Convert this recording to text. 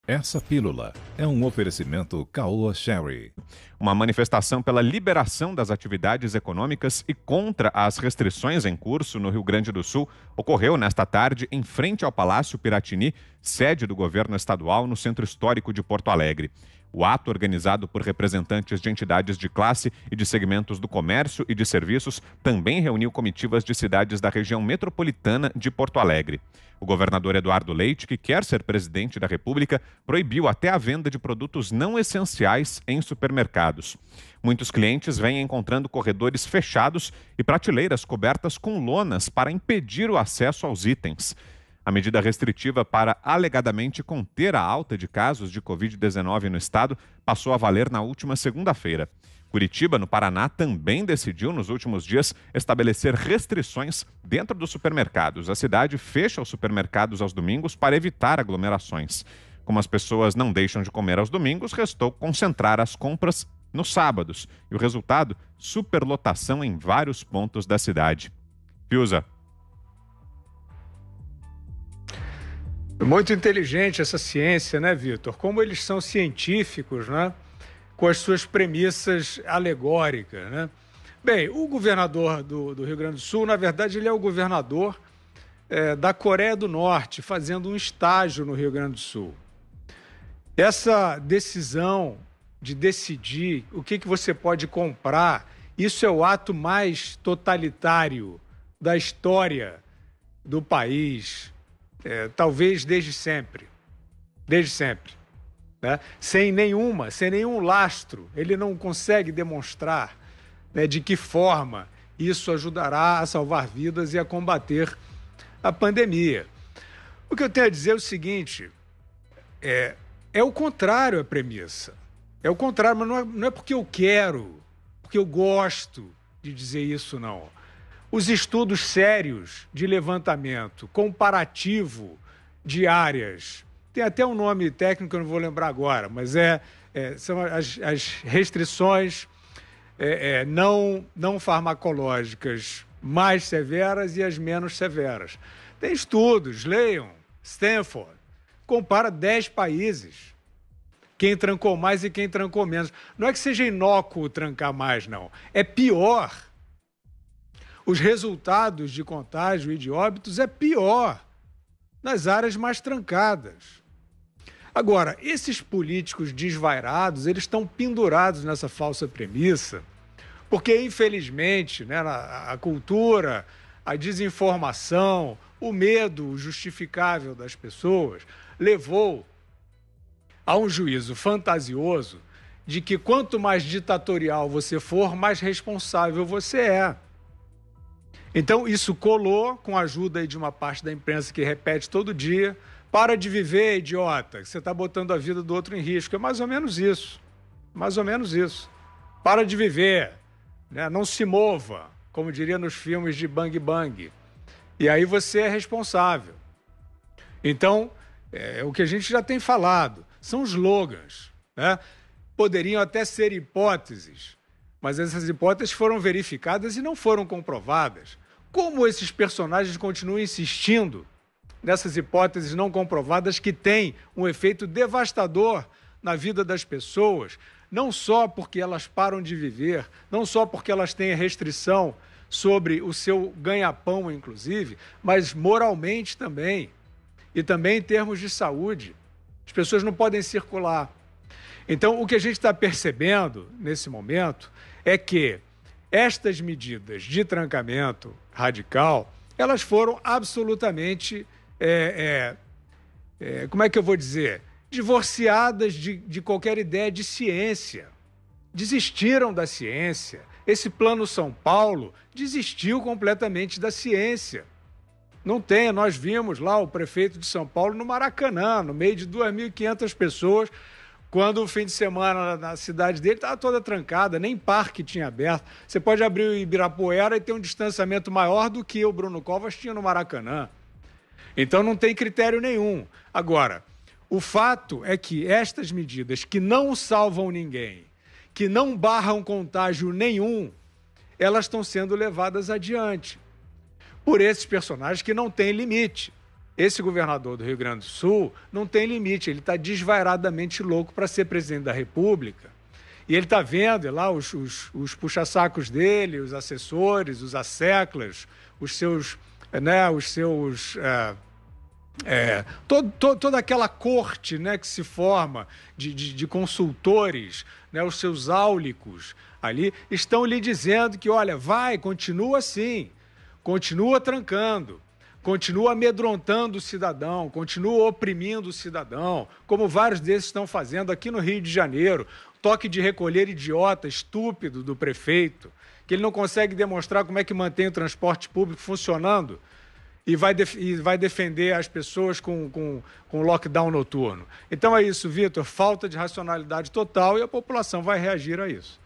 Essa pílula é um oferecimento Caoa Sherry. Uma manifestação pela liberação das atividades econômicas e contra as restrições em curso no Rio Grande do Sul ocorreu nesta tarde em frente ao Palácio Piratini, sede do governo estadual no Centro Histórico de Porto Alegre. O ato, organizado por representantes de entidades de classe e de segmentos do comércio e de serviços, também reuniu comitivas de cidades da região metropolitana de Porto Alegre. O governador Eduardo Leite, que quer ser presidente da República, proibiu até a venda de produtos não essenciais em supermercados. Muitos clientes vêm encontrando corredores fechados e prateleiras cobertas com lonas para impedir o acesso aos itens. A medida restritiva para alegadamente conter a alta de casos de Covid-19 no estado passou a valer na última segunda-feira. Curitiba, no Paraná, também decidiu nos últimos dias estabelecer restrições dentro dos supermercados. A cidade fecha os supermercados aos domingos para evitar aglomerações. Como as pessoas não deixam de comer aos domingos, restou concentrar as compras nos sábados. E o resultado? Superlotação em vários pontos da cidade. Piusa. Muito inteligente essa ciência, né, Vitor? Como eles são científicos, né? Com as suas premissas alegóricas, né? Bem, o governador do Rio Grande do Sul, na verdade, ele é o governador da Coreia do Norte, fazendo um estágio no Rio Grande do Sul. Essa decisão de decidir o que você pode comprar, isso é o ato mais totalitário da história do país, talvez desde sempre. Desde sempre. Né? Sem nenhum lastro, ele não consegue demonstrar, né, de que forma isso ajudará a salvar vidas e a combater a pandemia. O que eu tenho a dizer é o seguinte, é o contrário a premissa. É o contrário, mas não é porque eu quero, porque eu gosto de dizer isso, não. Os estudos sérios de levantamento comparativo de áreas, tem até um nome técnico que eu não vou lembrar agora, mas são as restrições não farmacológicas mais severas e as menos severas. Tem estudos, leiam, Stanford, compara 10 países, quem trancou mais e quem trancou menos. Não é que seja inócuo trancar mais, não. É pior. Os resultados de contágio e de óbitos é pior nas áreas mais trancadas. Agora, esses políticos desvairados, eles estão pendurados nessa falsa premissa, porque, infelizmente, né, a cultura, a desinformação, o medo justificável das pessoas levou a um juízo fantasioso de que quanto mais ditatorial você for, mais responsável você é. Então, isso colou com a ajuda aí de uma parte da imprensa que repete todo dia: para de viver, idiota, você está botando a vida do outro em risco. É mais ou menos isso. Mais ou menos isso. Para de viver, né? Não se mova, como diria nos filmes de Bang Bang. E aí você é responsável. Então, o que a gente já tem falado são slogans, né? Poderiam até ser hipóteses, mas essas hipóteses foram verificadas e não foram comprovadas. Como esses personagens continuam insistindo nessas hipóteses não comprovadas que têm um efeito devastador na vida das pessoas, não só porque elas param de viver, não só porque elas têm restrição sobre o seu ganha-pão, inclusive, mas moralmente também, e também em termos de saúde. As pessoas não podem circular. Então, o que a gente está percebendo nesse momento é que estas medidas de trancamento radical, elas foram absolutamente, como é que eu vou dizer, divorciadas de qualquer ideia de ciência. Desistiram da ciência. Esse Plano São Paulo desistiu completamente da ciência. Não tem, nós vimos lá o prefeito de São Paulo no Maracanã, no meio de 2.500 pessoas, quando o fim de semana na cidade dele estava toda trancada, nem parque tinha aberto. Você pode abrir o Ibirapuera e ter um distanciamento maior do que o Bruno Covas tinha no Maracanã. Então não tem critério nenhum. Agora, o fato é que estas medidas que não salvam ninguém, que não barram contágio nenhum, elas estão sendo levadas adiante por esses personagens que não têm limite. Esse governador do Rio Grande do Sul não tem limite, ele está desvairadamente louco para ser presidente da República. E ele está vendo lá os puxa-sacos dele, os assessores, os asseclas, os seus... toda aquela corte, né, que se forma de consultores, né, os seus áulicos ali, estão lhe dizendo que, olha, continua assim, continua trancando, continua amedrontando o cidadão, continua oprimindo o cidadão, como vários desses estão fazendo aqui no Rio de Janeiro. Toque de recolher idiota, estúpido do prefeito, que ele não consegue demonstrar como é que mantém o transporte público funcionando e vai defender as pessoas com lockdown noturno. Então é isso, Vitor, falta de racionalidade total e a população vai reagir a isso.